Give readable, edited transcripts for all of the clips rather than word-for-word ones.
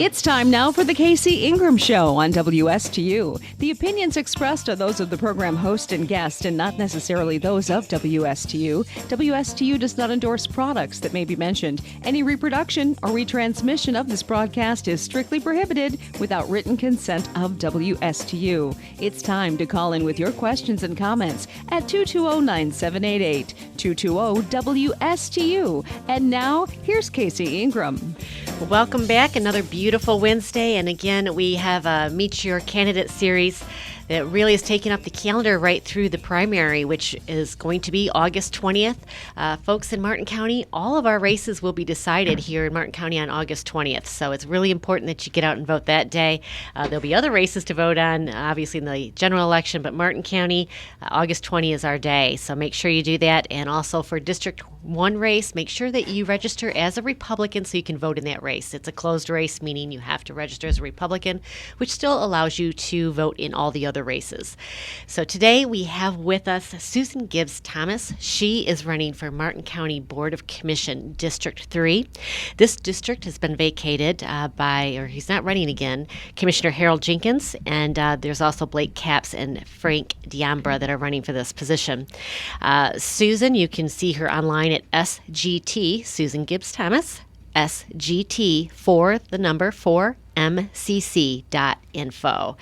It's time now for the Casey Ingram Show on WSTU. The opinions expressed are those of the program host and guest and not necessarily those of WSTU. WSTU does not endorse products that may be mentioned. Any reproduction or retransmission of this broadcast is strictly prohibited without written consent of WSTU. It's time to call in with your questions and comments at 220-9788, 220-WSTU. And now, here's Casey Ingram. Welcome back. Another beautiful Wednesday. And again, we have a Meet Your Candidate series that really is taking up the calendar right through the primary, which is going to be August 20th. Folks in Martin County, all of our races will be decided here in Martin County on August 20th. So it's really important that you get out and vote that day. There'll be other races to vote on, obviously in the general election, but Martin County, August 20 is our day. So make sure you do that. And also for District 1 race, make sure that you register as a Republican so you can vote in that race. It's a closed race, meaning you have to register as a Republican, which still allows you to vote in all the other races. So today we have with us Susan Gibbs Thomas. She is running for Martin County Board of Commission District 3. This district has been vacated he's not running again, Commissioner Harold Jenkins, and there's also Blake Capps and Frank Diambra that are running for this position. Susan, you can see her online at SGT, Susan Gibbs Thomas, SGT for the number 4mcc.info.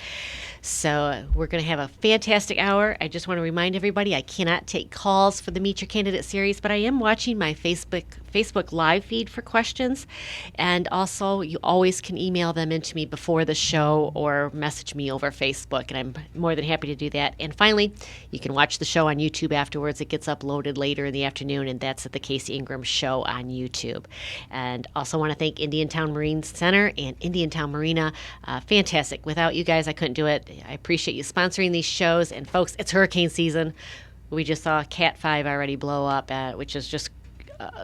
So we're going to have a fantastic hour. I just want to remind everybody I cannot take calls for the Meet Your Candidate series, but I am watching my Facebook live feed for questions. And also, you always can email them into me before the show or message me over Facebook, and I'm more than happy to do that. And finally, you can watch the show on YouTube afterwards. It gets uploaded later in the afternoon, and that's at the Casey Ingram Show on YouTube. And also want to thank Indiantown Marine Center and Indiantown Marina. Fantastic. Without you guys, I couldn't do it. I appreciate you sponsoring these shows. And folks, it's hurricane season. We just saw Cat 5 already blow up, which is just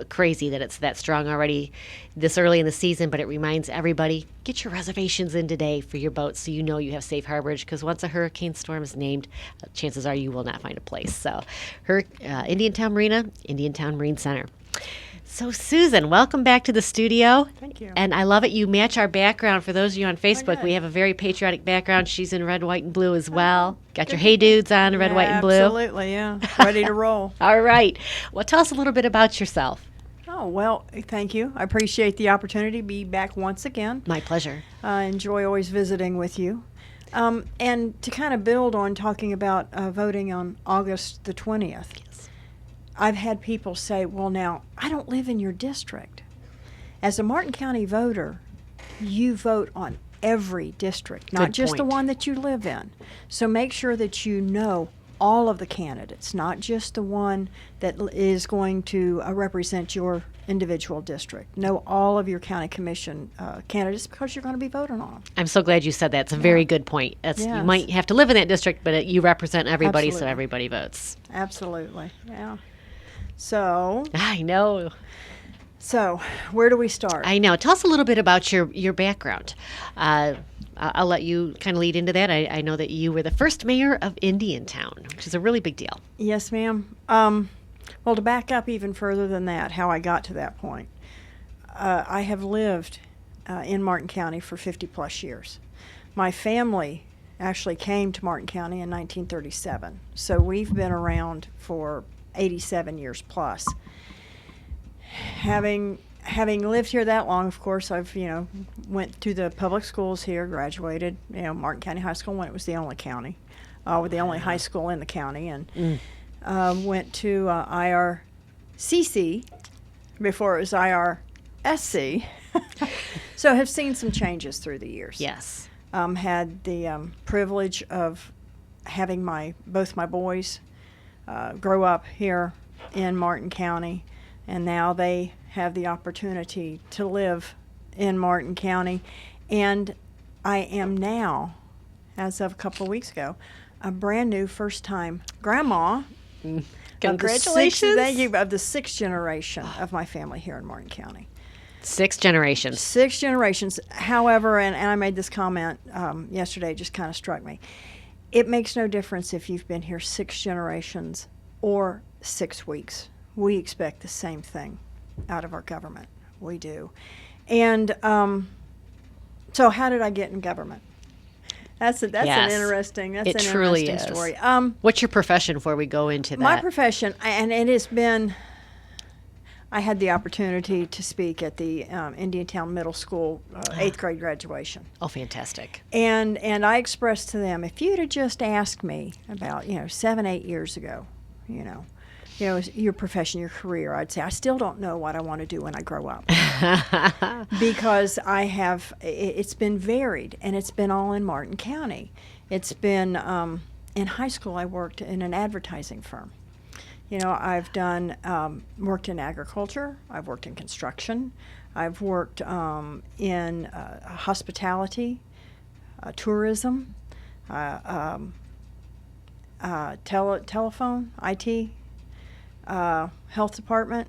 crazy that it's that strong already this early in the season. But it reminds everybody, get your reservations in today for your boats so you know you have safe harborage, because once a hurricane storm is named, chances are you will not find a place. So Indiantown Marina, Indiantown Marine Center. So, Susan, welcome back to the studio. Thank you. And I love it. You match our background. For those of you on Facebook, we have a very patriotic background. She's in red, white, and blue as well. Got your Hey Dudes on, red, white, and blue. Absolutely, yeah. Ready to roll. All right. Well, tell us a little bit about yourself. Oh, well, thank you. I appreciate the opportunity to be back once again. My pleasure. I enjoy always visiting with you. And to kind of build on talking about voting on August the 20th. I've had people say, well, now, I don't live in your district. As a Martin County voter, you vote on every district, not just the one that you live in. So make sure that you know all of the candidates, not just the one that is going to represent your individual district. Know all of your county commission candidates, because you're going to be voting on them. I'm so glad you said that. It's a very good point. You might have to live in that district, but you represent everybody, so everybody votes. Absolutely, yeah. So I know. So where do we start? I know. Tell us a little bit about your background. I'll let you kind of lead into that. I know that you were the first mayor of Indiantown, which is a really big deal. Yes, ma'am. Well, to back up even further than that, how I got to that point, I have lived in Martin County for 50 plus years. My family actually came to Martin County in 1937, so we've been around for 87 years plus. Having lived here that long, of course, I've went to the public schools here, graduated Martin County High School when it was the only county, the only high school in the county, and went to IRCC before it was IRSC. So have seen some changes through the years. Yes. Had the privilege of having both my boys grow up here in Martin County, and now they have the opportunity to live in Martin County. And I am now, as of a couple of weeks ago, a brand new first-time grandma. Congratulations. Thank you. Of the sixth generation of my family here in Martin County. 6 generations. 6 generations. However, and I made this comment yesterday, it just kind of struck me. It makes no difference if you've been here 6 generations or 6 weeks. We expect the same thing out of our government. We do. And So how did I get in government? That's Yes. an interesting It truly is. story. What's your profession before we go into that? My profession, and it has been. I had the opportunity to speak at the Indiantown Middle School 8th grade graduation. Oh, fantastic. And I expressed to them, if you'd have just asked me about 7, 8 years ago, your profession, your career, I'd say I still don't know what I want to do when I grow up, because it's been varied, and it's been all in Martin County. It's been in high school I worked in an advertising firm. I've done worked in agriculture. I've worked in construction. I've worked in hospitality, tourism, telephone, IT, health department.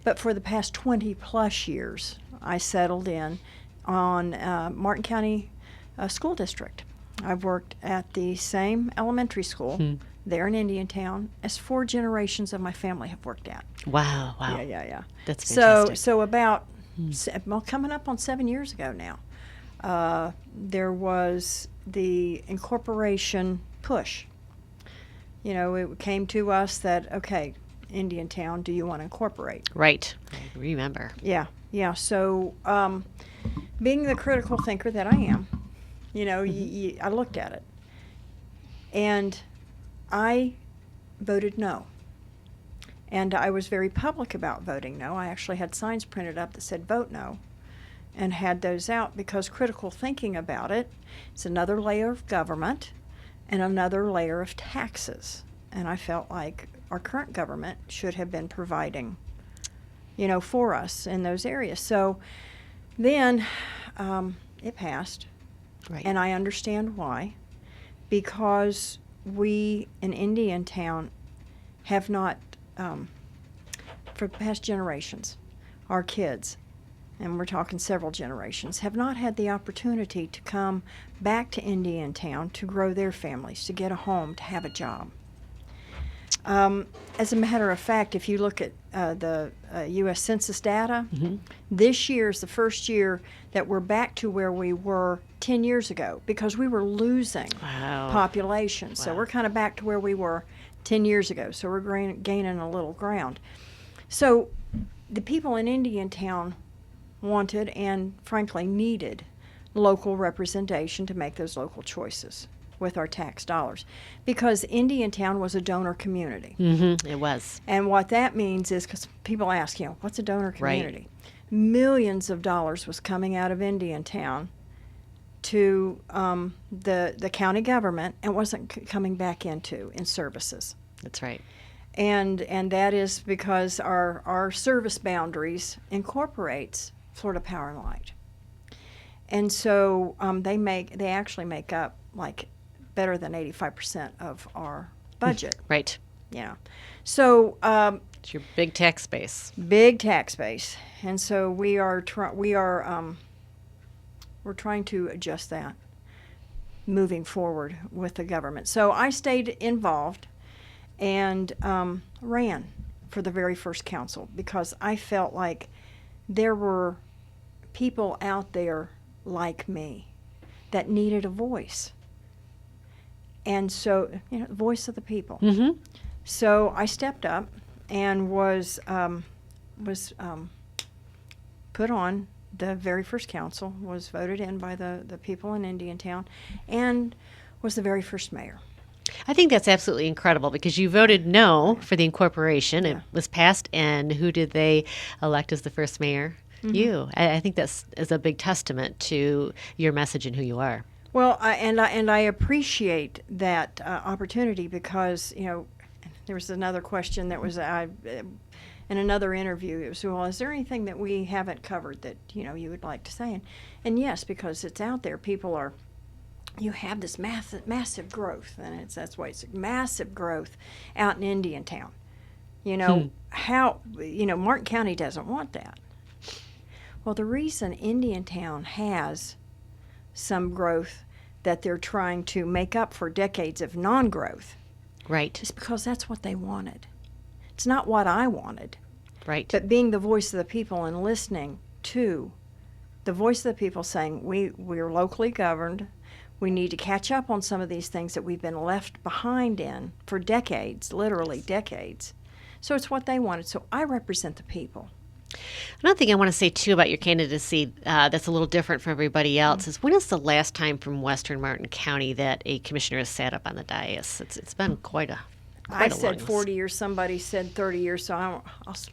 But for the past 20 plus years, I settled in on Martin County School District. I've worked at the same elementary school there in Indiantown as 4 generations of my family have worked at. Wow. Yeah. That's fantastic. So about coming up on 7 years ago now, there was the incorporation push. It came to us that, okay, Indiantown, do you want to incorporate? Right. I remember. Yeah. So being the critical thinker that I am, I looked at it, and I voted no. And I was very public about voting no. I actually had signs printed up that said vote no, and had those out, because critical thinking about it, it's another layer of government and another layer of taxes. And I felt like our current government should have been providing, for us in those areas. So then it passed. Right. And I understand why. Because we in Indiantown have not, for the past generations, our kids, and we're talking several generations, have not had the opportunity to come back to Indiantown to grow their families, to get a home, to have a job. As a matter of fact, if you look at the U.S. Census data, this year is the first year that we're back to where we were 10 years ago, because we were losing population. So we're kind of back to where we were 10 years ago. So we're gaining a little ground. So the people in Indiantown wanted and frankly needed local representation to make those local choices with our tax dollars, because Indiantown was a donor community. It was. And what that means is, because people ask, what's a donor community? Right. Millions of dollars was coming out of Indiantown to the county government, and wasn't coming back in services. That's right. And that is because our service boundaries incorporates Florida Power and Light. And so they actually make up like better than 85% of our budget. Right. Yeah. So it's your big tax base. Big tax base, and so we're trying to adjust that moving forward with the government. So I stayed involved and ran for the very first council, because I felt like there were people out there like me that needed a voice. And so, the voice of the people. So I stepped up and was put on the very first council, was voted in by the people in Indiantown, and was the very first mayor. I think that's absolutely incredible, because you voted no for the incorporation. Yeah. It was passed, and who did they elect as the first mayor? You. I think that's is a big testament to your message and who you are. Well, I appreciate that opportunity, because there was another question that was in another interview. It was, well, is there anything that we haven't covered that you would like to say? And yes, because it's out there. People are. You have this massive growth, and that's why it's massive growth out in Indiantown. How Martin County doesn't want that. Well, the reason Indiantown has some growth that they're trying to make up for decades of non-growth, right, is because that's what they wanted. It's not what I wanted. Right. But being the voice of the people and listening to the voice of the people saying we're locally governed. We need to catch up on some of these things that we've been left behind in for decades, literally decades. So it's what they wanted. So I represent the people. Another thing I want to say, too, about your candidacy that's a little different from everybody else is when is the last time from Western Martin County that a commissioner has sat up on the dais? It's been quite a I said 40 years. Somebody said 30 years. So I'll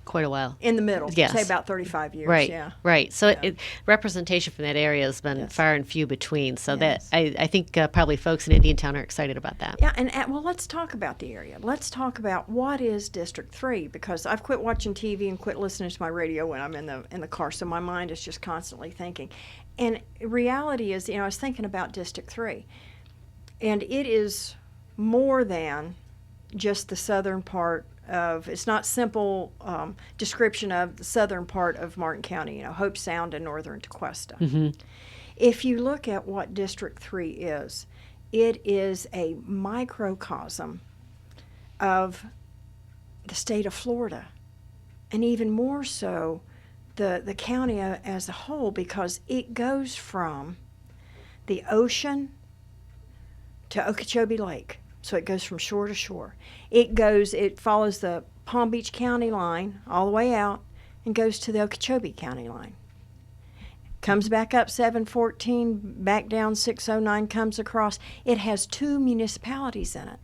quite a while. In the middle. Yes. Say about 35 years. Right. Yeah. Right. So representation from that area has been far and few between. So that I think probably folks in Indiantown are excited about that. Yeah. And well, let's talk about the area. Let's talk about what is District 3, because I've quit watching TV and quit listening to my radio when I'm in the car. So my mind is just constantly thinking. And reality is, I was thinking about District 3, and it is more than just the southern part of, it's not simple description of the southern part of Martin County, Hope Sound and northern Tequesta. Mm-hmm. If you look at what District 3 is, it is a microcosm of the state of Florida, and even more so the county as a whole, because it goes from the ocean to Okeechobee Lake. So it goes from shore to shore. It follows the Palm Beach County line all the way out and goes to the Okeechobee County line. Comes back up 714, back down 609, comes across. It has 2 municipalities in it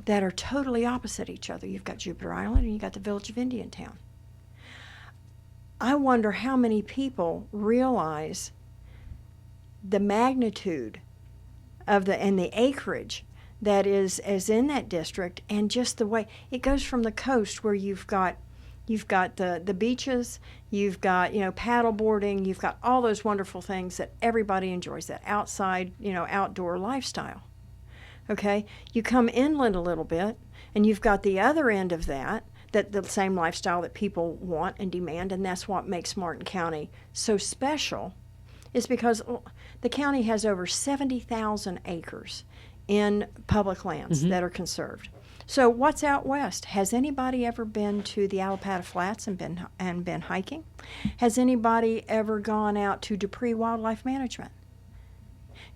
that are totally opposite each other. You've got Jupiter Island and you've got the village of Indiantown. I wonder how many people realize the magnitude of the acreage that is in that district, and just the way it goes from the coast, where you've got the beaches, you've got paddle boarding, you've got all those wonderful things that everybody enjoys, that outside outdoor lifestyle. Okay, you come inland a little bit, and you've got the other end of that the same lifestyle that people want and demand, and that's what makes Martin County so special, is because the county has over 70,000 acres in public lands that are conserved. So what's out west? Has anybody ever been to the Alapata Flats and been hiking? Has anybody ever gone out to Dupree Wildlife Management?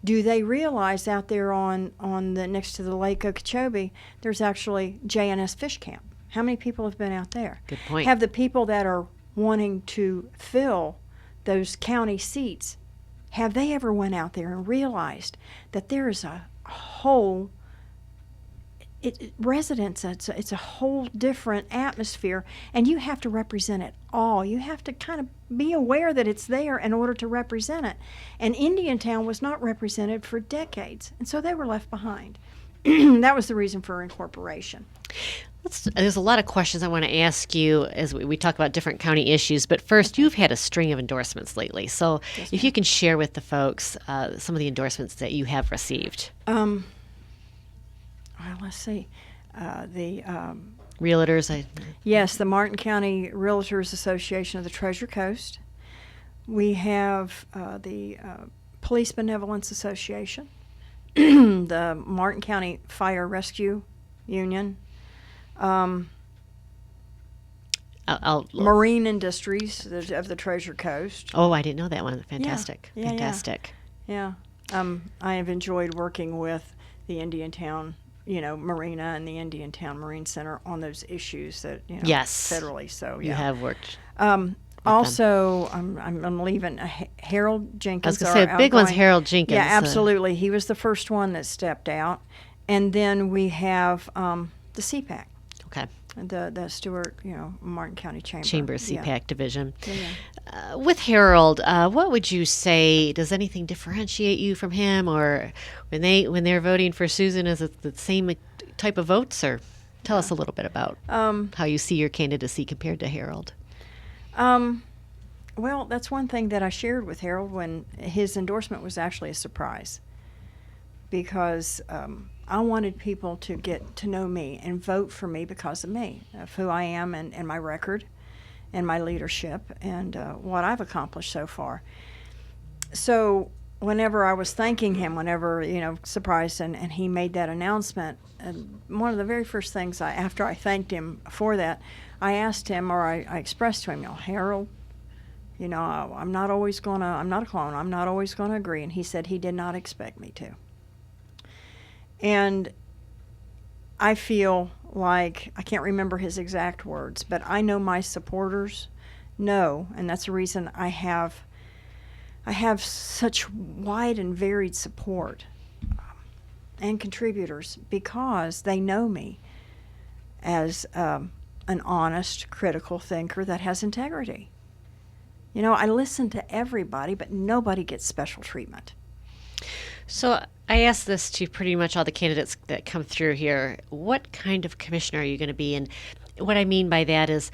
Do they realize out there on the next to the Lake Okeechobee, there's actually J&S Fish Camp? How many people have been out there? Good point. Have the people that are wanting to fill those county seats, have they ever went out there and realized that there is a whole residence, it's a whole different atmosphere, and you have to represent it all. You have to kind of be aware that it's there in order to represent it. And Indiantown was not represented for decades, and so they were left behind. That was the reason for incorporation. There's a lot of questions I want to ask you as we talk about different county issues, but first, you've had a string of endorsements lately. So if you can share with the folks some of the endorsements that you have received. Well, let's see. The Realtors. Yes, the Martin County Realtors Association of the Treasure Coast. We have the Police Benevolence Association, the Martin County Fire Rescue Union, Marine Industries of the Treasure Coast. Oh, I didn't know that one. Fantastic. Yeah, Fantastic. Yeah. I have enjoyed working with the Indiantown, Marina and the Indiantown Marine Center on those issues that, yes, federally. So, yeah. You have worked. Also, I'm leaving Harold Jenkins. I was going to say, big one's Harold Jenkins. Yeah, absolutely. He was the first one that stepped out. And then we have the CPAC. Okay. The Stewart, Martin County Chamber CPAC division. Yeah. With Harold, what would you say? Does anything differentiate you from him, or when they're voting for Susan, is it the same type of votes? Or tell us a little bit about how you see your candidacy compared to Harold. Well, that's one thing that I shared with Harold when his endorsement was actually a surprise, because I wanted people to get to know me and vote for me because of me, of who I am and my record and my leadership and what I've accomplished so far. So whenever I was thanking him, surprised, and he made that announcement, one of the very first things after I thanked him for that, I asked him, or I expressed to him, Harold, You know, I'm not a clone. I'm not always going to agree. And he said he did not expect me to. And I feel like, I can't remember his exact words, but I know my supporters know, and that's the reason I have such wide and varied support and contributors, because they know me as an honest, critical thinker that has integrity. You know, I listen to everybody, but nobody gets special treatment. So I asked this to pretty much all the candidates that come through here. What kind of commissioner are you going to be? And what I mean by that is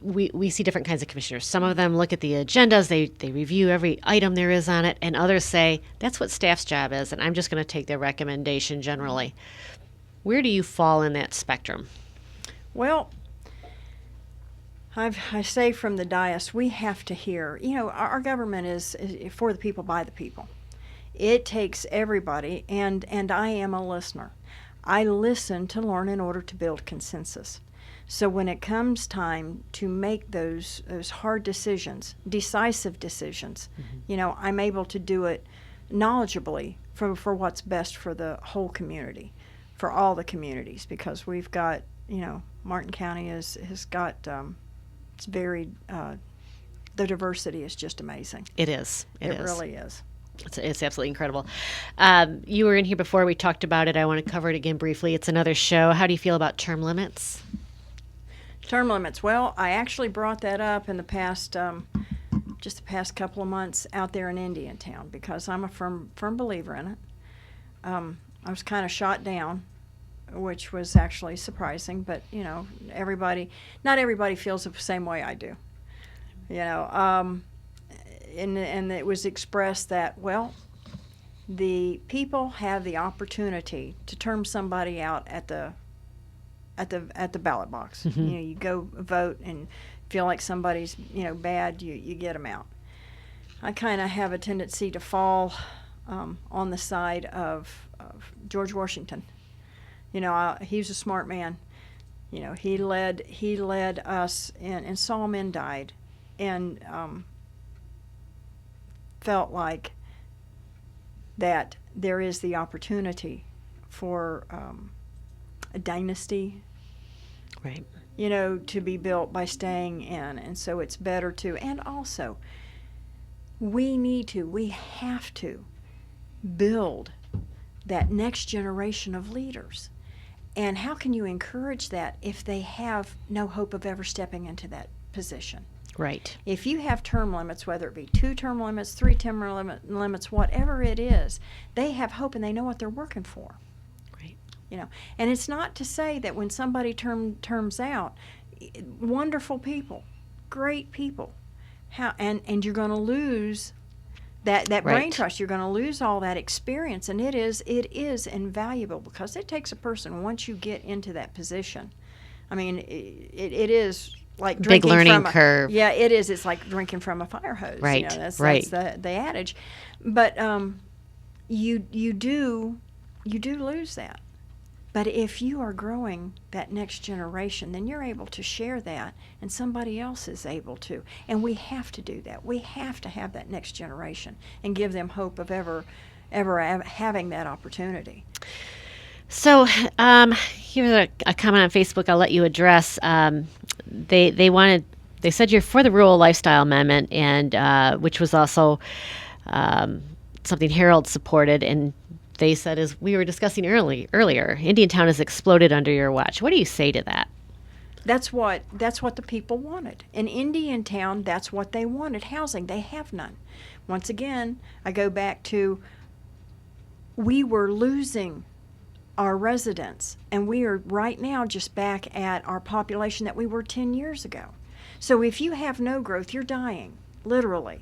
we see different kinds of commissioners. Some of them look at the agendas, they review every item there is on it, and others say, that's what staff's job is, and I'm just going to take their recommendation generally. Where do you fall in that spectrum? Well, I say from the dais, we have to hear. You know, our government is for the people, by the people. It takes everybody, and I am a listener. I listen to learn in order to build consensus. So when it comes time to make those hard decisions, decisive decisions, you know, I'm able to do it knowledgeably for what's best for the whole community, for all the communities, because we've got, you know, Martin County has got, it's very, the diversity is just amazing. It is. It is. Really is. It's absolutely incredible. You were in here before. We talked about it. I want to cover it again briefly. It's another show. How do you feel about term limits? Term limits. Well, I actually brought that up in the past, just the past couple of months out there in Indiantown, because I'm a firm believer in it. I was kind of shot down, which was actually surprising, but, you know, not everybody feels the same way I do. You know, and it was expressed that, well, the people have the opportunity to term somebody out at the ballot box. Mm-hmm. You know, you go vote and feel like somebody's, you know, bad, you get them out. I kind of have a tendency to fall on the side of George Washington. You know, he was a smart man. You know, he led us, and saw men died, and felt like that there is the opportunity for a dynasty, right? You know, to be built by staying in, and so it's better to. And also, we have to build that next generation of leaders. And how can you encourage that if they have no hope of ever stepping into that position? Right. If you have term limits, whether it be 2-term limits, 3-term limits, whatever it is, they have hope and they know what they're working for. Right. You know, and it's not to say that when somebody terms out, wonderful people, great people, and you're going to lose that right. brain trust. You're going to lose all that experience, and it is invaluable, because it takes a person, once you get into that position. I mean, it is like drinking big learning from curve. Yeah, it is. It's like drinking from a fire hose. Right. You know, that's the adage. But you do lose that. But if you are growing that next generation, then you're able to share that, and somebody else is able to. And we have to do that. We have to have that next generation and give them hope of ever having that opportunity. So here's a comment on Facebook I'll let you address. They said you're for the rural lifestyle amendment, and which was also something Harold supported, and they said, as we were discussing earlier, Indiantown has exploded under your watch. What do you say to that? That's what the people wanted. In Indiantown, that's what they wanted, housing. They have none. Once again, I go back to, we were losing our residents, and we are right now just back at our population that we were 10 years ago. So if you have no growth, you're dying, literally.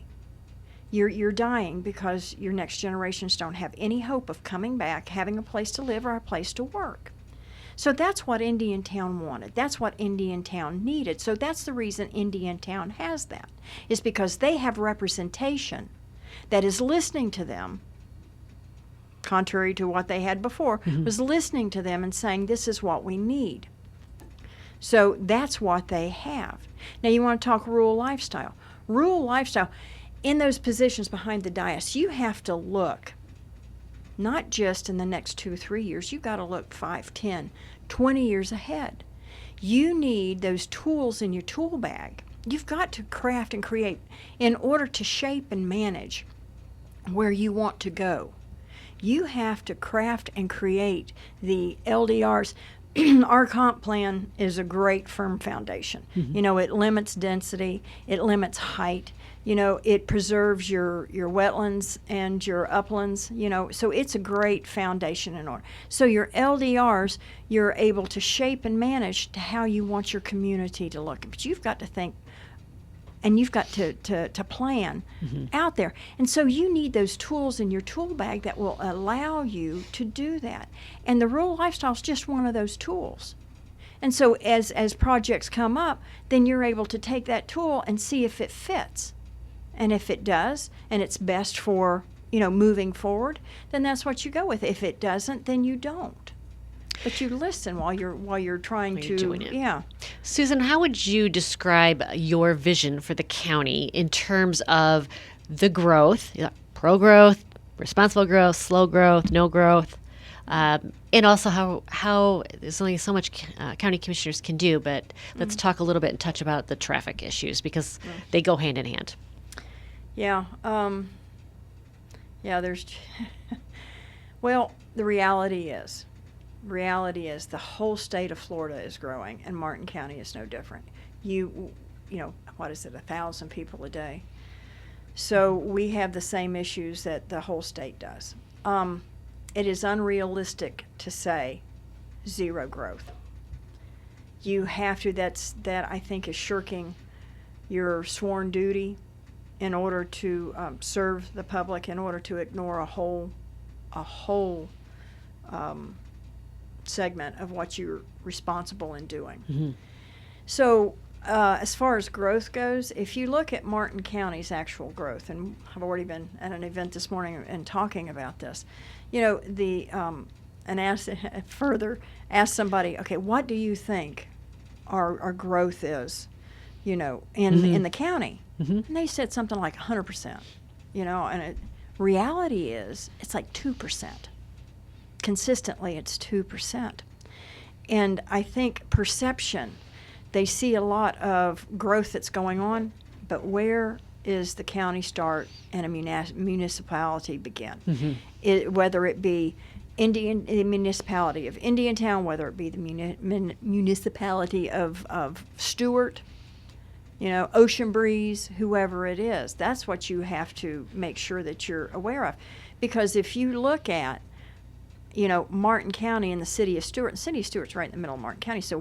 You're dying because your next generations don't have any hope of coming back, having a place to live or a place to work. So that's what Indiantown wanted. That's what Indiantown needed. So that's the reason Indiantown has that, is because they have representation that is listening to them, contrary to what they had before, was listening to them and saying, this is what we need. So that's what they have. Now you want to talk rural lifestyle. rural lifestyle, in those positions behind the dais, you have to look not just in the next 2 or 3 years. You've got to look 5, 10, 20 years ahead. You need those tools in your tool bag. You've got to craft and create in order to shape and manage where you want to go. You have to craft and create the LDRs. Our comp plan is a great firm foundation. You know, it limits density, it limits height, you know, it preserves your wetlands and your uplands, you know, so it's a great foundation in order. So your LDRs, you're able to shape and manage to how you want your community to look. But you've got to think, and you've got to plan out there. And so you need those tools in your tool bag that will allow you to do that. And the rural lifestyle is just one of those tools. And so as projects come up, then you're able to take that tool and see if it fits. And if it does, and it's best for, you know, moving forward, then that's what you go with. If it doesn't, then you don't. But you listen while you're trying to doing it. Yeah. Susan, how would you describe your vision for the county in terms of the growth, pro-growth, responsible growth, slow growth, no growth, and also how there's only so much county commissioners can do, but let's talk a little bit and touch about the traffic issues because they go hand in hand. Yeah. There's well, the reality is the whole state of Florida is growing, and Martin County is no different. You know, what is it, 1,000 people a day? So we have the same issues that the whole state does. It is unrealistic to say zero growth. You have to, that I think is shirking your sworn duty in order to serve the public, in order to ignore a whole segment of what you're responsible in doing. So as far as growth goes, if you look at Martin County's actual growth, and I've already been at an event this morning and talking about this, you know, and ask somebody, okay, what do you think our growth is, you know, in the county? And they said something like 100%, you know, and reality is it's like 2%. Consistently, it's 2%. And I think perception, they see a lot of growth that's going on, but where is the county start and a municipality begin? Whether it be the municipality of Indiantown, whether it be the municipality of Stewart, you know, Ocean Breeze, whoever it is, that's what you have to make sure that you're aware of. Because if you look at, you know, Martin County and the city of Stewart, the city of Stewart's right in the middle of Martin County, so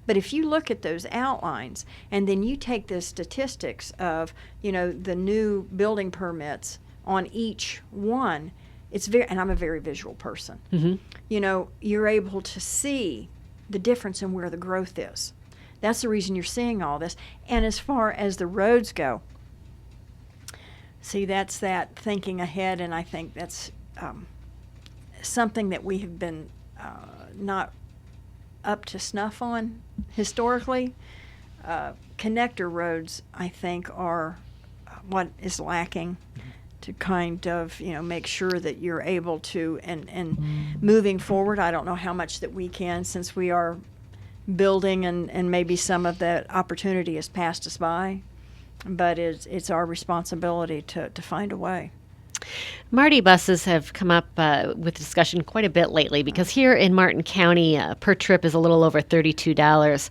but if you look at those outlines and then you take the statistics of, you know, the new building permits on each one, it's very, and I'm a very visual person, you know, you're able to see the difference in where the growth is. That's the reason you're seeing all this. And as far as the roads go, see, that's that thinking ahead, and I think that's something that we have been not up to snuff on historically. Connector roads, I think, are what is lacking to kind of, you know, make sure that you're able to, and moving forward, I don't know how much that we can, since we are building and maybe some of that opportunity has passed us by, but it's our responsibility to find a way. Marty buses have come up with discussion quite a bit lately because here in Martin County, per trip is a little over $32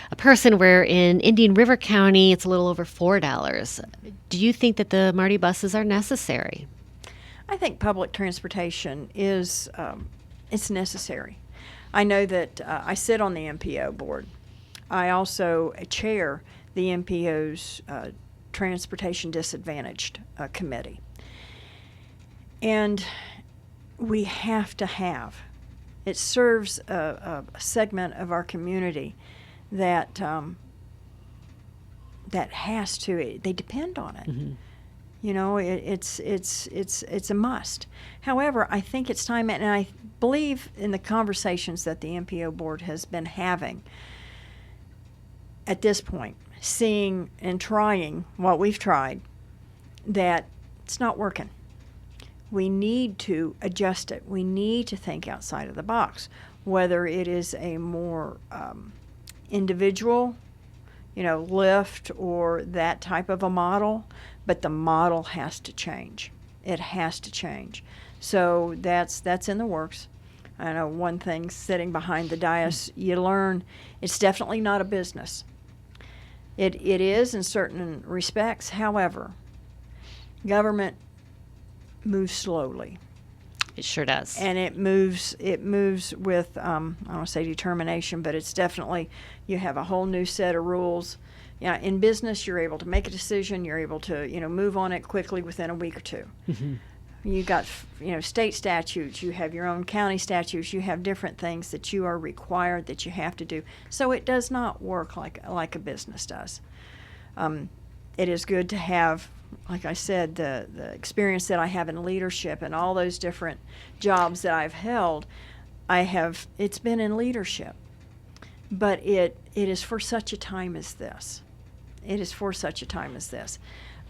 a person, where in Indian River County, it's a little over $4. Do you think that the Marty buses are necessary? I think public transportation is it's necessary. I know that I sit on the MPO board. I also chair the MPO's Transportation Disadvantaged Committee. And we have to have, it serves a segment of our community that that has to, they depend on it. You know, it's a must. However, I think it's time, and I believe in the conversations that the MPO board has been having at this point, seeing and trying what we've tried, that it's not working. We need to adjust it. We need to think outside of the box, whether it is a more individual, lift or that type of a model, but the model has to change. It has to change. So that's in the works. I know one thing, sitting behind the dais, you learn it's definitely not a business. It is in certain respects. However, government moves slowly. It sure does. And it moves with, I don't want to say determination, but it's definitely, you have a whole new set of rules. In business, you're able to make a decision. You're able to, move on it quickly within a week or two. Mm-hmm. You got, state statutes. You have your own county statutes. You have different things that you are required that you have to do. So it does not work like a business does. It is good to have, like I said, the experience that I have in leadership and all those different jobs that I've held. It's been in leadership, but it is for such a time as this. It is for such a time as this.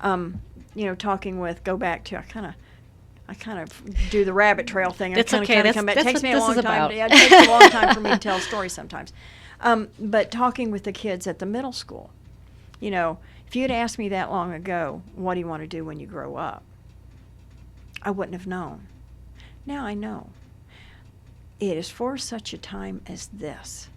Talking with, go back to, I kind of do the rabbit trail thing. That's okay. It takes me a long time. About. It takes a long time for me to tell stories sometimes. But talking with the kids at the middle school, if you'd asked me that long ago, what do you want to do when you grow up? I wouldn't have known. Now I know. It is for such a time as this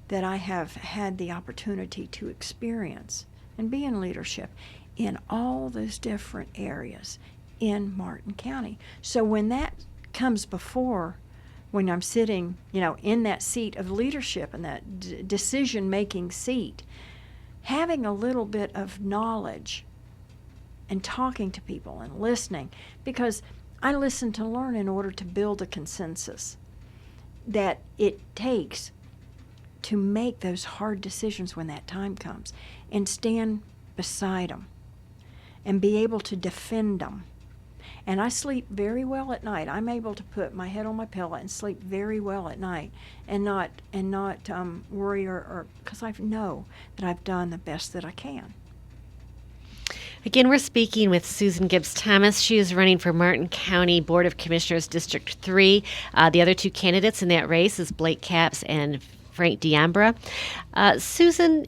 that I have had the opportunity to experience and be in leadership in all those different areas in Martin County. So when that comes before, when I'm sitting, in that seat of leadership and that decision-making seat, having a little bit of knowledge and talking to people and listening, because I listen to learn in order to build a consensus that it takes to make those hard decisions when that time comes, and stand beside them and be able to defend them. And I sleep very well at night. I'm able to put my head on my pillow and sleep very well at night, and not worry or because I know that I've done the best that I can. Again, we're speaking with Susan Gibbs Thomas. She is running for Martin County Board of Commissioners District 3. The other two candidates in that race is Blake Capps and Frank D'Ambra. Susan,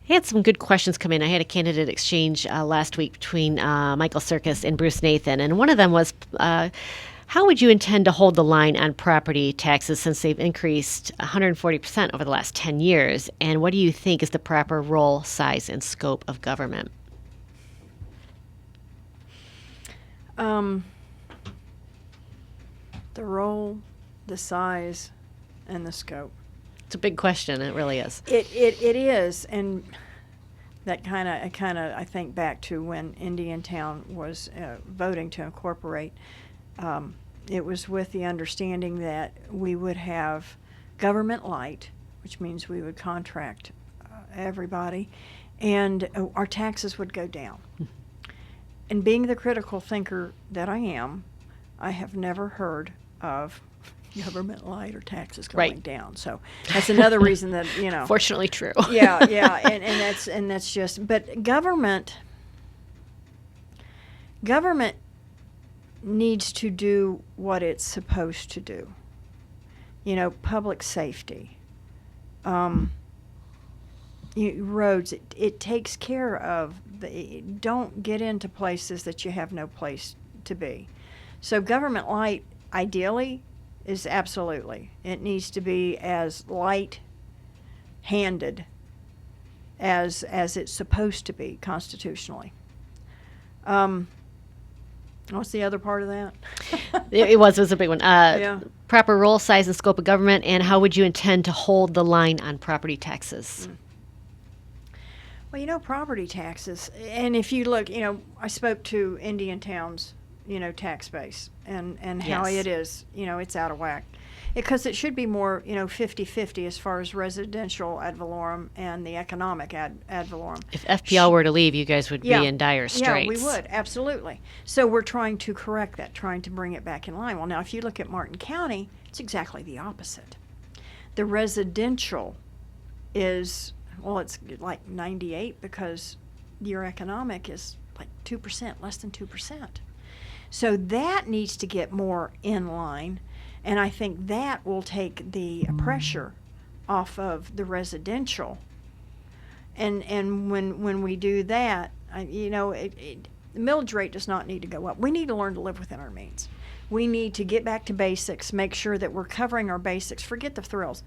I had some good questions come in. I had a candidate exchange last week between Michael Serkis and Bruce Nathan, and one of them was, how would you intend to hold the line on property taxes since they've increased 140% over the last 10 years? And what do you think is the proper role, size, and scope of government? The role, the size, and the scope. It's a big question. It really is. It is, and that kind of I think back to when Indiantown was voting to incorporate. It was with the understanding that we would have government light, which means we would contract everybody, and our taxes would go down. And being the critical thinker that I am, I have never heard of government light or taxes going down. So that's another reason that, Fortunately true. yeah, and that's just, but government needs to do what it's supposed to do. Public safety, roads. It takes care of don't get into places that you have no place to be. So government light, ideally, is absolutely. It needs to be as light-handed as it's supposed to be constitutionally. What's the other part of that? It was a big one. Yeah. Proper role, size, and scope of government, and how would you intend to hold the line on property taxes? Well, property taxes, and if you look, I spoke to Indiantown's, tax base and how Yes. it is, it's out of whack. Because it should be more, 50-50 as far as residential ad valorem and the economic ad valorem. If FPL were to leave, you guys would be in dire straits. Yeah, we would, absolutely. So we're trying to correct that, trying to bring it back in line. Well, now, if you look at Martin County, it's exactly the opposite. The residential is, Well, it's like 98 because your economic is like 2%, less than 2%. So that needs to get more in line, and I think that will take the pressure off of the residential. And when we do that, the millage rate does not need to go up. We need to learn to live within our means. We need to get back to basics, make sure that we're covering our basics. Forget the frills.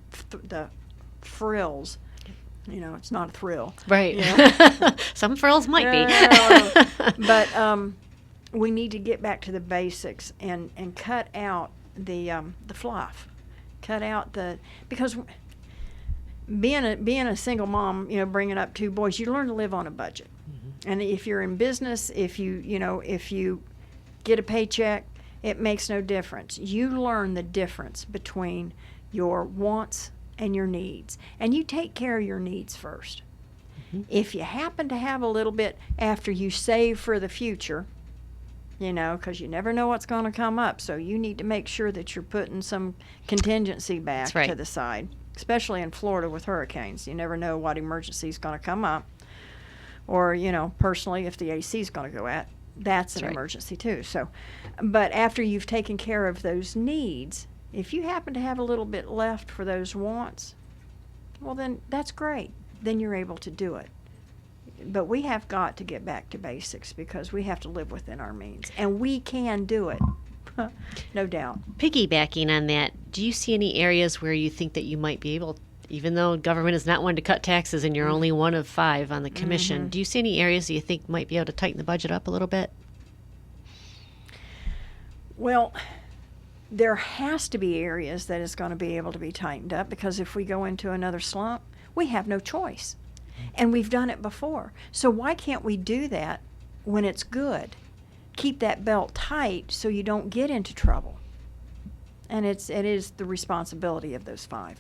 It's not a thrill. Right. Some frills might be. But we need to get back to the basics and cut out the fluff. Cut out because being a single mom, bringing up 2 boys, you learn to live on a budget. Mm-hmm. And if you're in business, if you get a paycheck, it makes no difference. You learn the difference between your wants and your needs, and you take care of your needs first. Mm-hmm. If you happen to have a little bit after you save for the future, because you never know what's going to come up, so you need to make sure that you're putting some contingency back to the side, especially in Florida with hurricanes. You never know what emergency is going to come up, or personally, if the AC is going to go out, that's an emergency too. So, but after you've taken care of those needs, if you happen to have a little bit left for those wants, well, then that's great. Then you're able to do it. But we have got to get back to basics because we have to live within our means. And we can do it, no doubt. Piggybacking on that, do you see any areas where you think that you might be able, even though government is not one to cut taxes and you're only one of 5 on the commission, do you see any areas that you think might be able to tighten the budget up a little bit? Well, there has to be areas that is going to be able to be tightened up, because if we go into another slump, we have no choice. And we've done it before. So why can't we do that when it's good? Keep that belt tight so you don't get into trouble. And it is the responsibility of those 5.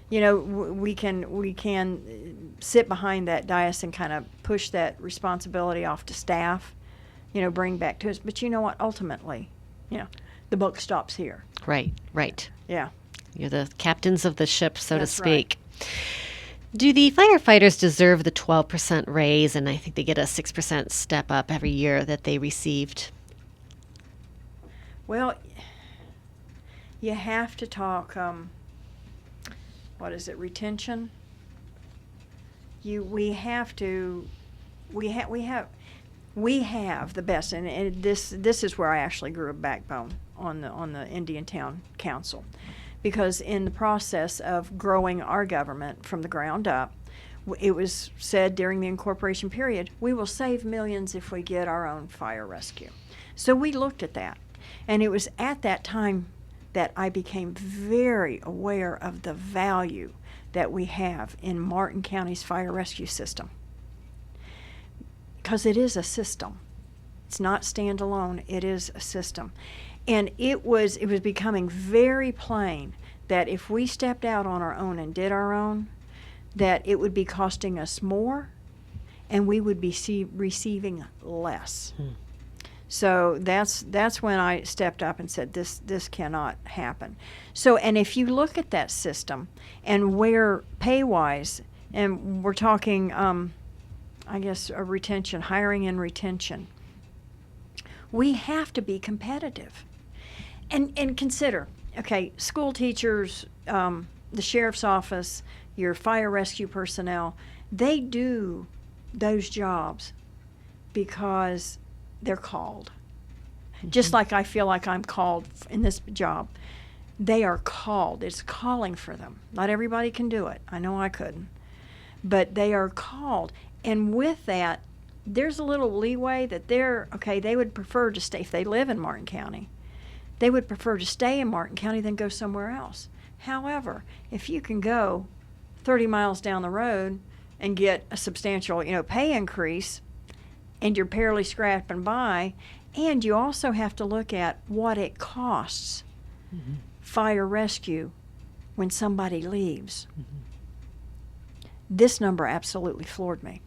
We can sit behind that dais and kind of push that responsibility off to staff, bring back to us. But you know what? Ultimately, the buck stops here. Right. Yeah. You're the captains of the ship, so That's to speak. Right. Do the firefighters deserve the 12% raise, and I think they get a 6% step up every year that they received? Well, you have to talk, retention? We have the best, and this is where I actually grew a backbone on the Indian Town Council. Because in the process of growing our government from the ground up, it was said during the incorporation period, we will save millions if we get our own fire rescue. So we looked at that. And it was at that time that I became very aware of the value that we have in Martin County's fire rescue system. Because it is a system. It's not standalone, it is a system. And it was becoming very plain that if we stepped out on our own and did our own, that it would be costing us more and we would be receiving less. So that's when I stepped up and said this cannot happen. So, and if you look at that system and where pay-wise, and we're talking, I guess, a retention, hiring and retention, we have to be competitive. And consider, okay, school teachers, the sheriff's office, your fire rescue personnel, they do those jobs because they're called. Mm-hmm. Just like I feel like I'm called in this job. They are called. It's calling for them. Not everybody can do it. I know I couldn't. But they are called. And with that, there's a little leeway that they would prefer to stay, if they live in Martin County, they would prefer to stay in Martin County than go somewhere else. However, if you can go 30 miles down the road and get a substantial, pay increase, and you're barely scrapping by, and you also have to look at what it costs fire rescue when somebody leaves. This number absolutely floored me.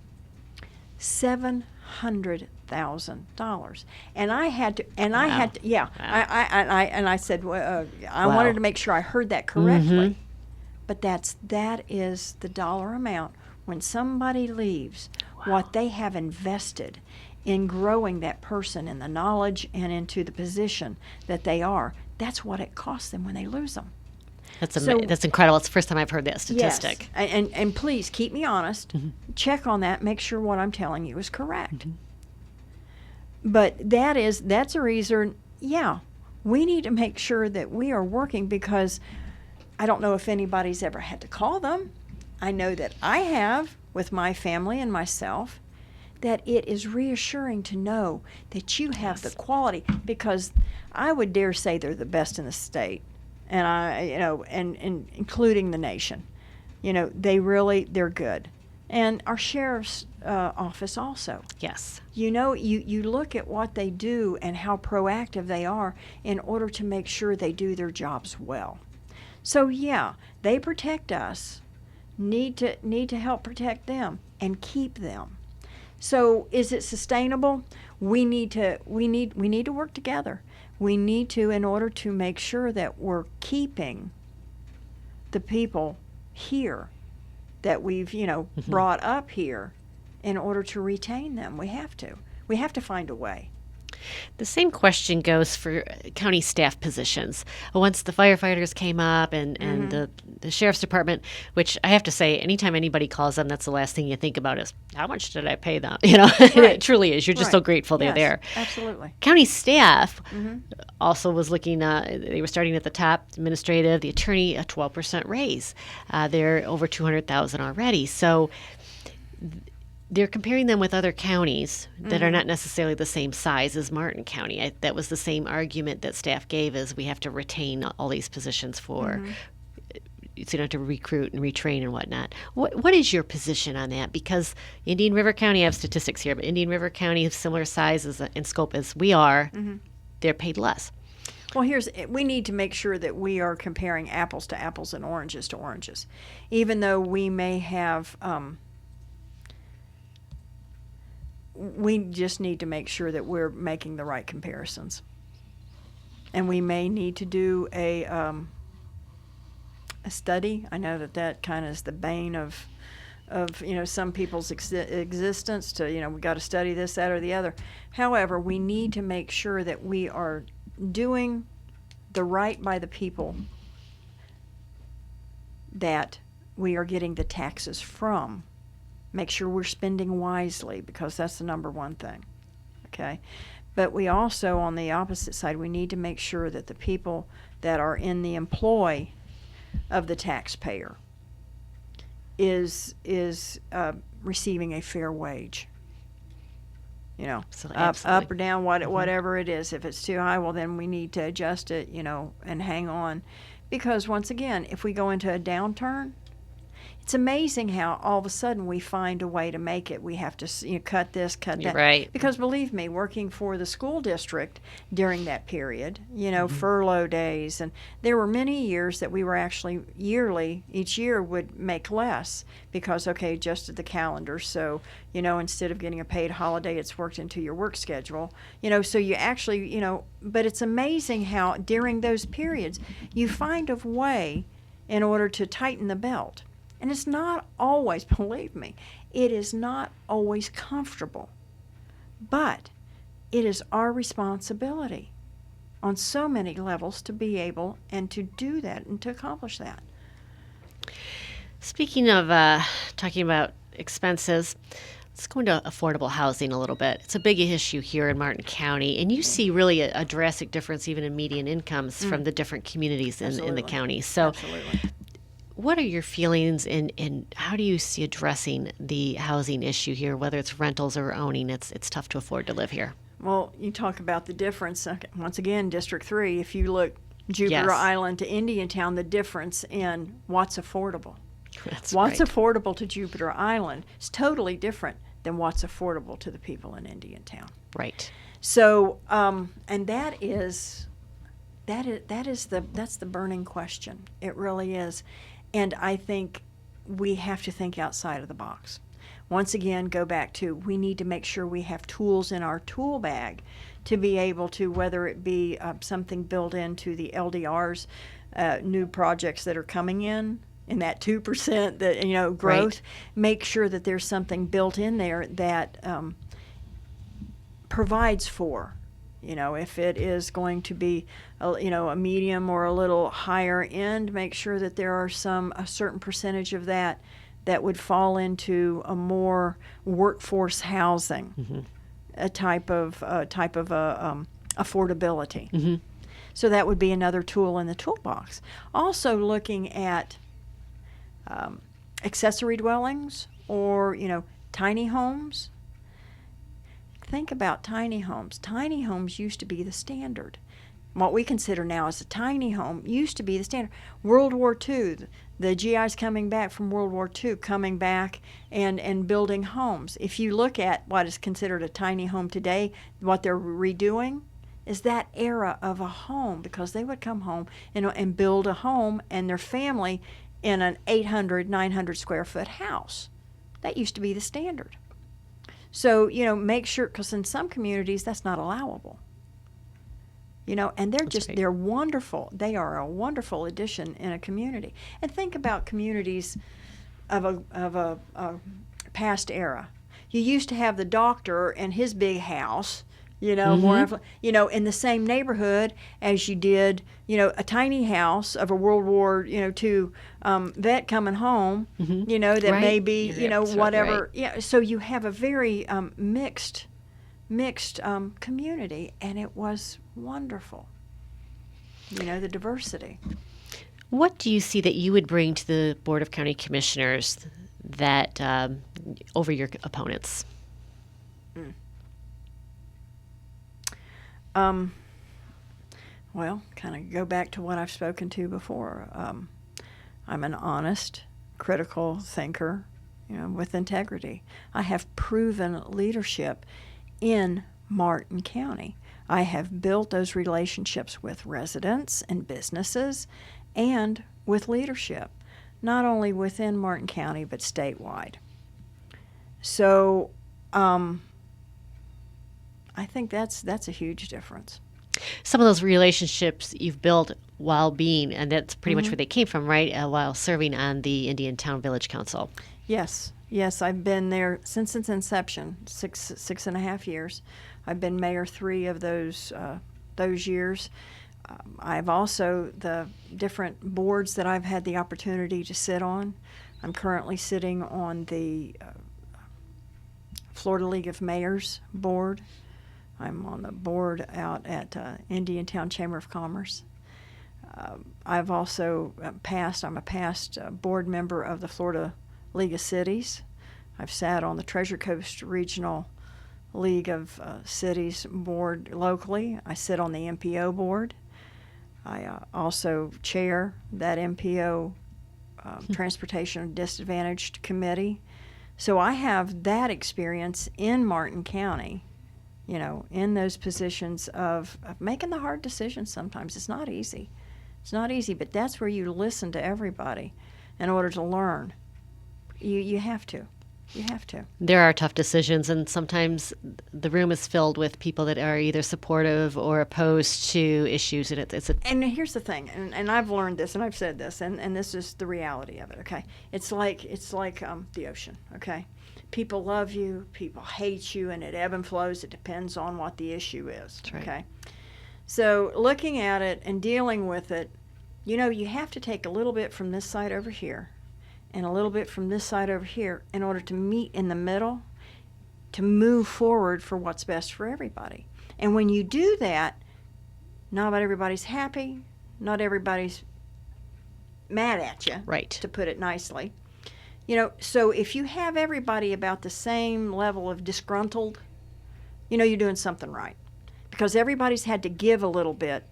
$700,000, and I had to, I said, I wanted to make sure I heard that correctly, but that is the dollar amount when somebody leaves, what they have invested in growing that person in the knowledge and into the position that they are, that's what it costs them when they lose them. That's incredible. It's the first time I've heard that statistic. Yes. And please keep me honest. Check on that. Make sure what I'm telling you is correct. But that's a reason, we need to make sure that we are working, because I don't know if anybody's ever had to call them. I know that I have with my family and myself, that it is reassuring to know that you have the quality, because I would dare say they're the best in the state, and and including the nation. They're good. And our sheriff's office also. Yes. You look at what they do and how proactive they are in order to make sure they do their jobs well. So they protect us, need to help protect them and keep them. So is it sustainable? We need to work together. We need to, in order to make sure that we're keeping the people here that we've brought up here, in order to retain them. We have to find a way. The same question goes for county staff positions. Once the firefighters came up and the sheriff's department, which I have to say, anytime anybody calls them, that's the last thing you think about is, how much did I pay them? Right. It truly is. You're just so grateful they're Yes, there. Absolutely. County staff also was looking, they were starting at the top, administrative, the attorney, a 12% raise. They're over $200,000 already. So they're comparing them with other counties that are not necessarily the same size as Martin County. That was the same argument that staff gave, is we have to retain all these positions for, so you don't have to recruit and retrain and whatnot. What is your position on that? Because Indian River County, I have statistics here, but Indian River County is similar size and scope as we are. They're paid less. Well, we need to make sure that we are comparing apples to apples and oranges to oranges. Even though we may have... we just need to make sure that we're making the right comparisons. And we may need to do a study. I know that kind of is the bane of some people's existence, to we got to study this, that, or the other. However, we need to make sure that we are doing the right by the people that we are getting the taxes from. Make sure we're spending wisely, because that's the number one thing, okay? But we also, on the opposite side, we need to make sure that the people that are in the employ of the taxpayer is receiving a fair wage. Up or down, whatever it is. If it's too high, well, then we need to adjust it, and hang on. Because once again, if we go into a downturn, it's amazing how all of a sudden we find a way to make it. We have to cut this, cut that. Right. Because believe me, working for the school district during that period, furlough days, and there were many years that we were actually each year would make less because, adjusted the calendar. So, instead of getting a paid holiday, it's worked into your work schedule. So you actually, but it's amazing how during those periods you find a way in order to tighten the belt. And it's not always, believe me, it is not always comfortable. But it is our responsibility on so many levels to be able and to do that and to accomplish that. Speaking of talking about expenses, let's go into affordable housing a little bit. It's a big issue here in Martin County, and you see really a drastic difference even in median incomes from the different communities in the county. So Absolutely. What are your feelings and how do you see addressing the housing issue here, whether it's rentals or owning? It's tough to afford to live here. Well, you talk about the difference. Once again, District 3, if you look Jupiter Island to Indiantown, the difference in what's affordable. What's affordable to Jupiter Island is totally different than what's affordable to the people in Indiantown. Right. So, and that's the burning question. It really is. And I think we have to think outside of the box. Once again, go back to, we need to make sure we have tools in our tool bag to be able to, whether it be something built into the LDRs, new projects that are coming in, in that 2% that growth. Right. Make sure that there's something built in there that provides for, if it is going to be a medium or a little higher end, make sure that there are a certain percentage of that would fall into a more workforce housing, a type of affordability. So that would be another tool in the toolbox. Also looking at accessory dwellings or tiny homes. Think about tiny homes. Tiny homes used to be the standard. What we consider now as a tiny home used to be the standard. World War II, the GIs coming back from World War II, coming back and building homes. If you look at what is considered a tiny home today, what they're redoing is that era of a home, because they would come home and build a home and their family in an 800, 900 square foot house. That used to be the standard. So, make sure, because in some communities that's not allowable. And they're wonderful. They are a wonderful addition in a community. And think about communities of a past era. You used to have the doctor and his big house, more, in the same neighborhood as you did, a tiny house of a World War, II vet coming home, that Right. may be, That's whatever. right. Yeah. So you have a very mixed community, and it was wonderful. The diversity. What do you see that you would bring to the Board of County Commissioners that over your opponents? Well, kind of go back to what I've spoken to before. I'm an honest, critical thinker, with integrity. I have proven leadership in Martin County. I have built those relationships with residents and businesses and with leadership, not only within Martin County, but statewide. So I think that's a huge difference. Some of those relationships you've built while being, and that's pretty much where they came from, right? While serving on the Indian Town Village Council. Yes, I've been there since its inception, six and a half years. I've been mayor 3 of those years. I've also, the different boards that I've had the opportunity to sit on. I'm currently sitting on the Florida League of Mayors board. I'm on the board out at Indiantown Chamber of Commerce. I've also I'm a past board member of the Florida League of Cities. I've sat on the Treasure Coast Regional League of Cities board locally. I sit on the MPO board. I also chair that MPO Transportation Disadvantaged Committee. So I have that experience in Martin County, in those positions of making the hard decisions sometimes. It's not easy. It's not easy, but that's where you listen to everybody in order to learn. You have to. You have to. There are tough decisions, and sometimes the room is filled with people that are either supportive or opposed to issues. And And here's the thing, and I've learned this, and I've said this, and this is the reality of it. Okay, it's like the ocean. Okay, people love you, people hate you, and it ebbs and flows. It depends on what the issue is. That's right. Okay, so looking at it and dealing with it, you have to take a little bit from this side over here and a little bit from this side over here in order to meet in the middle, to move forward for what's best for everybody. And when you do that, not everybody's happy, not everybody's mad at you, Right. to put it nicely. So if you have everybody about the same level of disgruntled, you're doing something right. Because everybody's had to give a little bit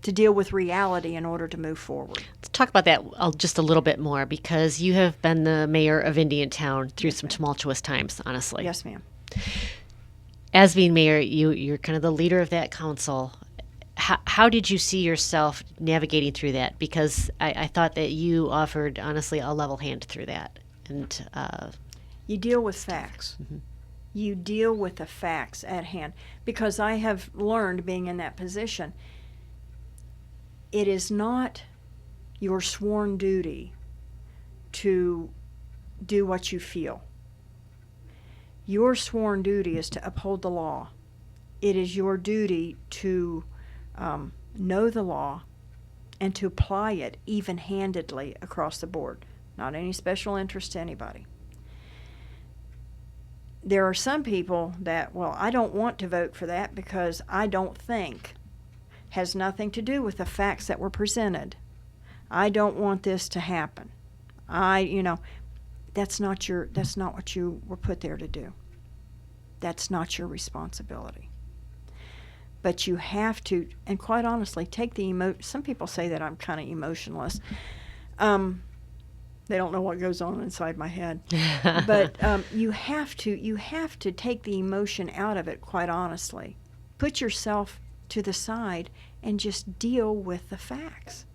to deal with reality in order to move forward. Let's talk about that just a little bit more, because you have been the mayor of Indiantown through some tumultuous times, honestly. Yes, ma'am. As being mayor, you're kind of the leader of that council. How did you see yourself navigating through that? Because I thought that you offered, honestly, a level hand through that. And you deal with facts. Mm-hmm. You deal with the facts at hand. Because I have learned, being in that position, it is not your sworn duty to do what you feel. Your sworn duty is to uphold the law. It is your duty to know the law and to apply it even-handedly across the board. Not any special interest to anybody. There are some people that, well, I don't want to vote for that because I don't think, has nothing to do with the facts that were presented. I don't want this to happen. That's not what you were put there to do. That's not your responsibility. But you have to, and quite honestly, take the some people say that I'm kind of emotionless. They don't know what goes on inside my head. But you have to take the emotion out of it, quite honestly. Put yourself to the side and just deal with the facts.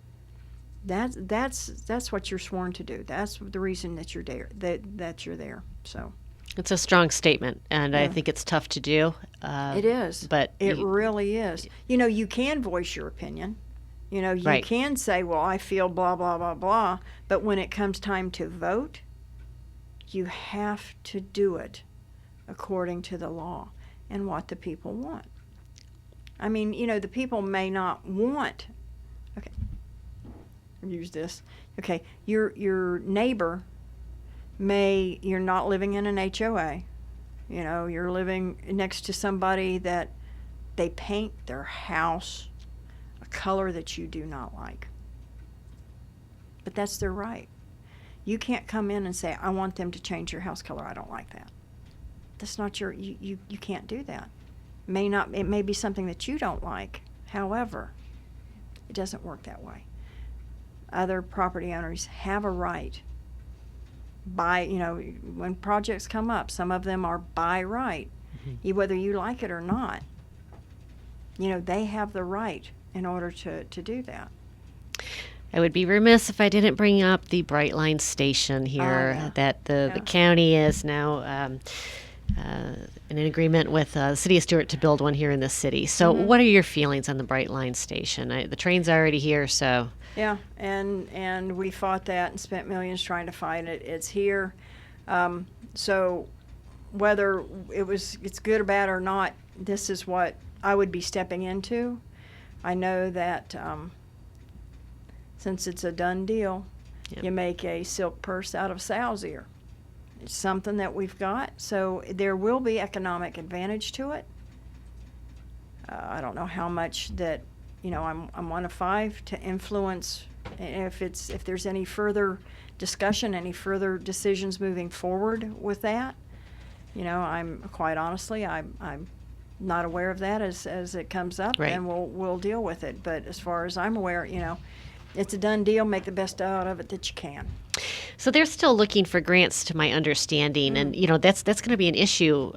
That's what you're sworn to do. That's the reason that you're there. That you're there. So it's a strong statement, and I think it's tough to do. It is, but it really is. You can voice your opinion. You can say, well, I feel blah, blah, blah, blah. But when it comes time to vote, you have to do it according to the law and what the people want. I mean, the people may not want, okay, use this. Okay, your neighbor you're not living in an HOA. You're living next to somebody that they paint their house a color that you do not like. But that's their right. You can't come in and say, I want them to change your house color. I don't like that. That's not you can't do that. It may be something that you don't like. However, it doesn't work that way. Other property owners have a right when projects come up, some of them are by right, whether you like it or not. They have the right in order to do that. I would be remiss if I didn't bring up the Bright Line station here that the county is now in an agreement with the City of Stuart to build one here in the city. So what are your feelings on the Bright Line station? The train's already here, so... Yeah, and we fought that and spent millions trying to fight it. It's here. So whether it's good or bad or not, this is what I would be stepping into. I know that since it's a done deal, you make a silk purse out of sow's ear. It's something that we've got, so there will be economic advantage to it. I don't know how much that, I'm one of five to influence if there's any further discussion, any further decisions moving forward with that. I'm quite honestly, I'm not aware of that as it comes up, and we'll deal with it. But as far as I'm aware, it's a done deal. Make the best out of it that you can. So they're still looking for grants, to my understanding, and that's going to be an issue.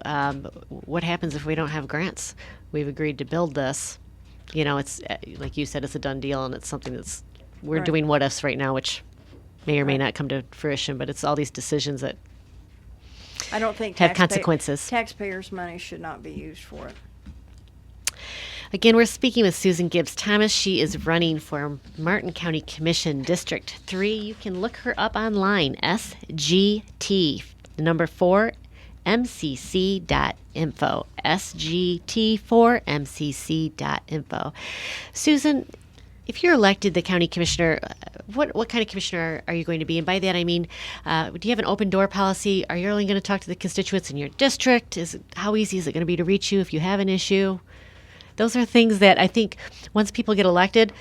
What happens if we don't have grants? We've agreed to build this. It's like you said, it's a done deal, and it's something we're doing what ifs right now, which may or may not come to fruition. But it's all these decisions that I don't think have consequences. Taxpayers' money should not be used for it. Again, we're speaking with Susan Gibbs Thomas. She is running for Martin County Commission District 3. You can look her up online, SGT, the number 4, mcc.info, sgt4mcc.info. Susan, if you're elected the county commissioner, what kind of commissioner are you going to be? And by that I mean, do you have an open door policy? Are you only going to talk to the constituents in your district? How easy is it going to be to reach you if you have an issue? Those are things that I think once people get elected,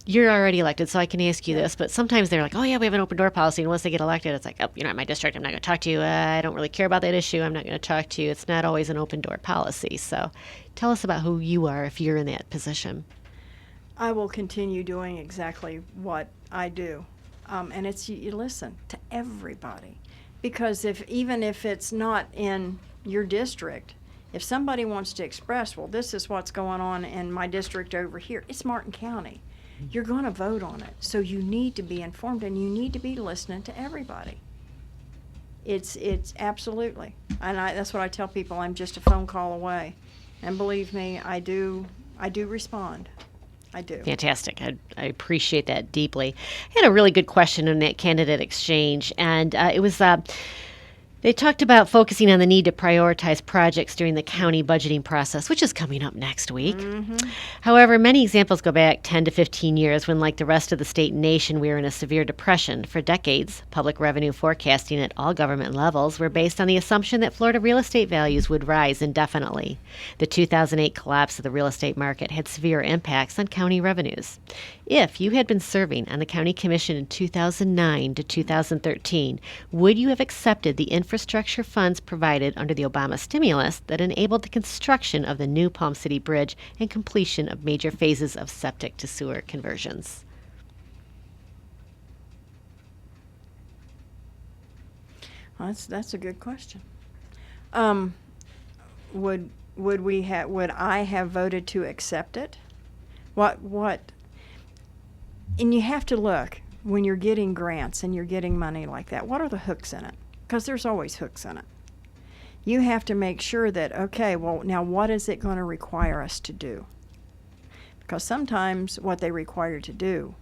you're already elected, so I can ask you this, but sometimes they're like, oh, yeah, we have an open door policy, and once they get elected, it's like, oh, you're not in my district, I'm not going to talk to you, I don't really care about that issue, I'm not going to talk to you. It's not always an open door policy. So tell us about who you are if you're in that position. I will continue doing exactly what I do, and it's you listen to everybody, because even if it's not in your district, if somebody wants to express, well, this is what's going on in my district over here, it's Martin County. You're going to vote on it. So you need to be informed, and you need to be listening to everybody. It's absolutely. And that's what I tell people. I'm just a phone call away. And believe me, I do respond. I do. Fantastic. I appreciate that deeply. I had a really good question in that candidate exchange, and it was they talked about focusing on the need to prioritize projects during the county budgeting process, which is coming up next week. However, many examples go back 10 to 15 years when, like the rest of the state and nation, we were in a severe depression. For decades, public revenue forecasting at all government levels were based on the assumption that Florida real estate values would rise indefinitely. The 2008 collapse of the real estate market had severe impacts on county revenues. If you had been serving on the county commission in 2009 to 2013, would you have accepted the infrastructure funds provided under the Obama stimulus that enabled the construction of the new Palm City Bridge and completion of major phases of septic to sewer conversions? Well, that's a good question. Would I have voted to accept it? What? And you have to look when you're getting grants and you're getting money like that. What are the hooks in it? Because there's always hooks in it. You have to make sure that, okay, well, now what is it going to require us to do? Because sometimes what they require to do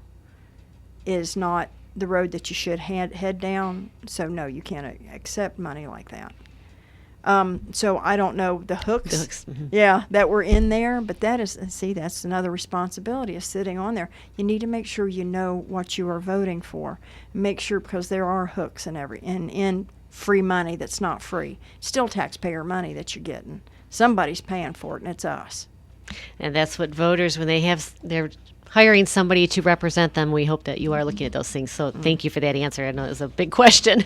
is not the road that you should head down. So no, you can't accept money like that. So I don't know the hooks, that were in there, but that's another responsibility is sitting on there. You need to make sure you know what you are voting for. Make sure, because there are hooks in free money that's not free. Still taxpayer money that you're getting. Somebody's paying for it, and it's us. And that's what voters, when they're hiring somebody to represent them, we hope that you are looking at those things. So thank you for that answer. I know it was a big question.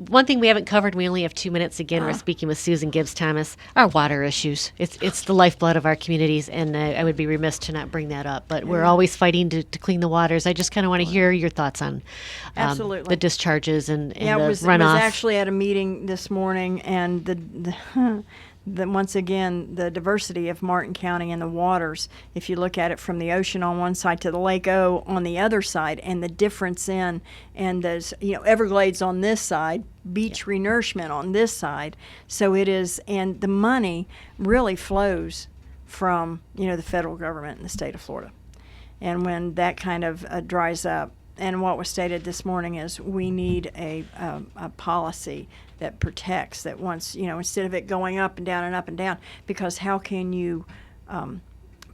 One thing we haven't covered, we only have 2 minutes. Again, we're speaking with Susan Gibbs Thomas, our water issues. It's the lifeblood of our communities, and I would be remiss to not bring that up. But we're always fighting to clean the waters. I just kind of want to hear your thoughts on the discharges and the runoff. I was actually at a meeting this morning, and once again, the diversity of Martin County and the waters, if you look at it from the ocean on one side to the Lake O on the other side, and the difference and there's, Everglades on this side, beach renourishment on this side. So it is, and the money really flows from, the federal government in the state of Florida. And when that kind of dries up, and what was stated this morning is we need a policy that protects, that once, instead of it going up and down and up and down, because how can you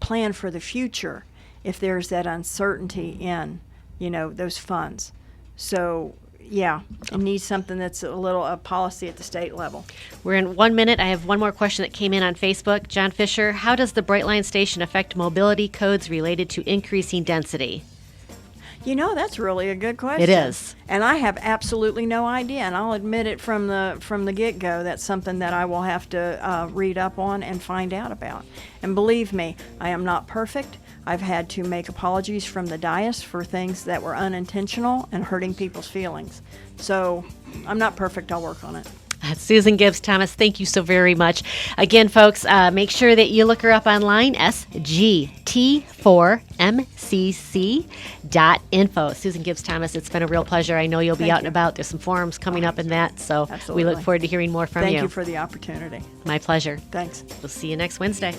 plan for the future if there's that uncertainty in, those funds? So, it needs something that's a policy at the state level. We're in 1 minute. I have one more question that came in on Facebook. John Fisher, how does the Brightline station affect mobility codes related to increasing density? That's really a good question. It is. And I have absolutely no idea, and I'll admit it from the get-go. That's something that I will have to read up on and find out about. And believe me, I am not perfect. I've had to make apologies from the dais for things that were unintentional and hurting people's feelings. So I'm not perfect. I'll work on it. Susan Gibbs Thomas, thank you so very much. Again, folks, make sure that you look her up online, sgt4mcc.info. Susan Gibbs Thomas, it's been a real pleasure. I know you'll be out and about. There's some forums coming up in that, so Absolutely. We look forward to hearing more from you. Thank you for the opportunity. My pleasure. Thanks. We'll see you next Wednesday.